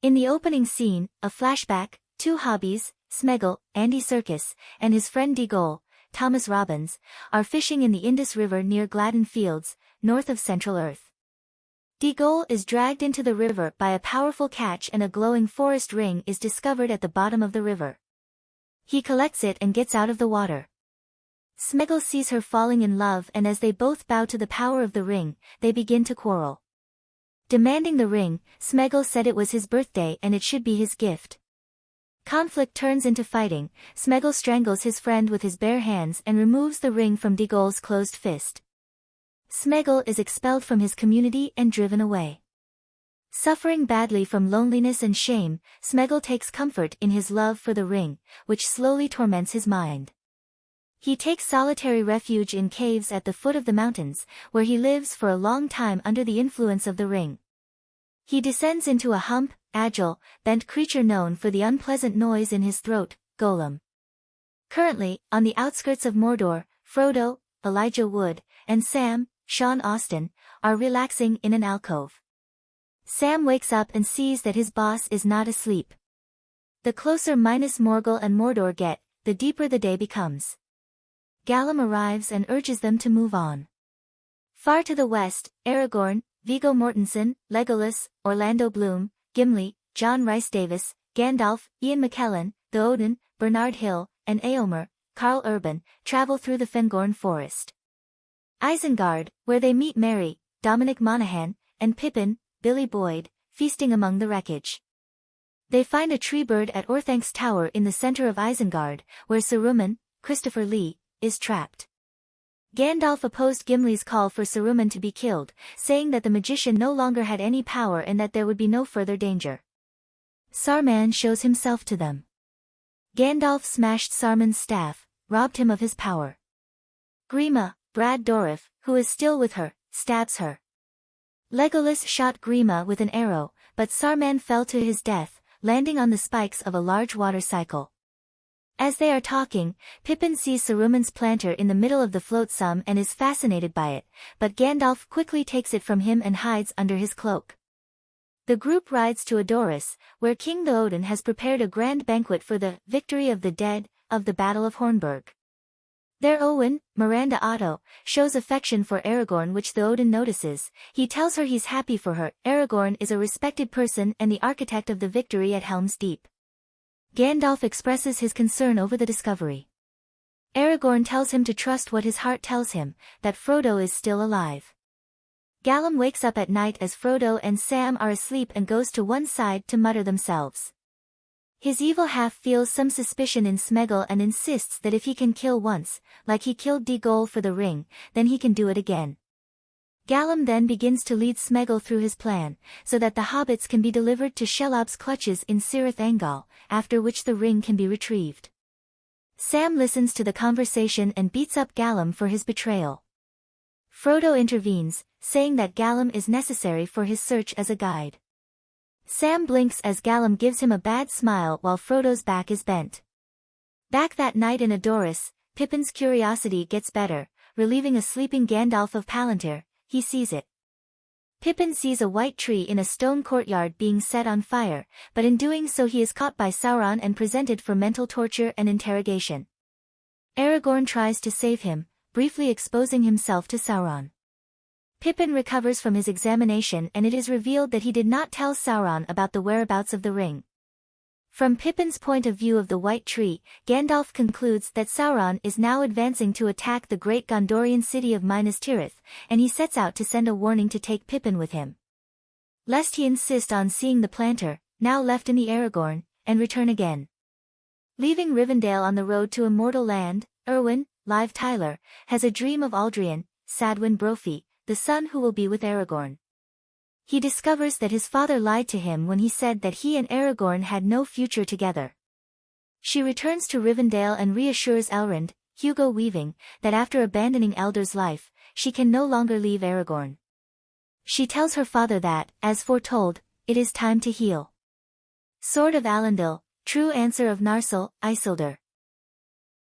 In the opening scene, a flashback, two hobbies, Smeagol, Andy Serkis, and his friend Daigol, Thomas Robbins, are fishing in the Indus River near Gladden Fields, north of Central Earth. Daigol is dragged into the river by a powerful catch and a glowing forest ring is discovered at the bottom of the river. He collects it and gets out of the water. Smeagol sees her falling in love and as they both bow to the power of the ring, they begin to quarrel. Demanding the ring, Smeagol said it was his birthday and it should be his gift. Conflict turns into fighting. Smeagol strangles his friend with his bare hands and removes the ring from Daigol's closed fist. Smeagol is expelled from his community and driven away. Suffering badly from loneliness and shame, Smeagol takes comfort in his love for the ring, which slowly torments his mind. He takes solitary refuge in caves at the foot of the mountains, where he lives for a long time under the influence of the ring. He descends into a agile, bent creature known for the unpleasant noise in his throat, gollum. Currently, on the outskirts of Mordor, Frodo, Elijah Wood, and Sam, Sean Astin, are relaxing in an alcove. Sam wakes up and sees that his boss is not asleep. The closer Morgul and Mordor get, the deeper the day becomes. Gollum arrives and urges them to move on. Far to the west, Aragorn, Viggo Mortensen, Legolas, Orlando Bloom, Gimli, John Rhys Davis, Gandalf, Ian McKellen, Theoden, Bernard Hill, and Éomer, Carl Urban, travel through the Fangorn forest. Isengard, where they meet Merry, Dominic Monaghan, and Pippin, Billy Boyd, feasting among the wreckage. They find a tree bird at Orthank's tower in the center of Isengard, where Saruman, Christopher Lee, is trapped. Gandalf opposed Gimli's call for Saruman to be killed, saying that the magician no longer had any power and that there would be no further danger. Saruman shows himself to them. Gandalf smashed Saruman's staff, robbed him of his power. Grima, Brad Dourif, who is still with her, stabs her. Legolas shot Grima with an arrow, but Saruman fell to his death, landing on the spikes of a large water cycle. As they are talking, Pippin sees Saruman's planter in the middle of the flotsam and is fascinated by it, but Gandalf quickly takes it from him and hides under his cloak. The group rides to Edoras, where King Theoden has prepared a grand banquet for the victory of the dead, of the Battle of Hornburg. There Owen, Miranda Otto, shows affection for Aragorn which Theoden notices. He tells her he's happy for her. Aragorn is a respected person and the architect of the victory at Helm's Deep. Gandalf expresses his concern over the discovery. Aragorn tells him to trust what his heart tells him, that Frodo is still alive. Gollum wakes up at night as Frodo and Sam are asleep and goes to one side to mutter themselves. His evil half feels some suspicion in Smeagol and insists that if he can kill once, like he killed Daigol for the ring, then he can do it again. Gollum then begins to lead Smeagol through his plan, so that the hobbits can be delivered to Shelob's clutches in Cirith Angol, after which the ring can be retrieved. Sam listens to the conversation and beats up Gollum for his betrayal. Frodo intervenes, saying that Gollum is necessary for his search as a guide. Sam blinks as Gollum gives him a bad smile while Frodo's back is bent. Back that night in Edoras, Pippin's curiosity gets better, relieving a sleeping Gandalf of Palantir. He sees it. Pippin sees a white tree in a stone courtyard being set on fire, but in doing so he is caught by Sauron and presented for mental torture and interrogation. Aragorn tries to save him, briefly exposing himself to Sauron. Pippin recovers from his examination and it is revealed that he did not tell Sauron about the whereabouts of the ring. From Pippin's point of view of the White Tree, Gandalf concludes that Sauron is now advancing to attack the great Gondorian city of Minas Tirith, and he sets out to send a warning to take Pippin with him. Lest he insist on seeing the planter, now left in the Aragorn, and return again. Leaving Rivendell on the road to Immortal Land, Erwin, Liv Tyler, has a dream of Aldrian, Sadwin Brophy, the son who will be with Aragorn. He discovers that his father lied to him when he said that he and Aragorn had no future together. She returns to Rivendell and reassures Elrond, Hugo Weaving, that after abandoning Eldor's life, she can no longer leave Aragorn. She tells her father that, as foretold, it is time to heal. Sword of Alendil, true answer of Narsil, Isildur.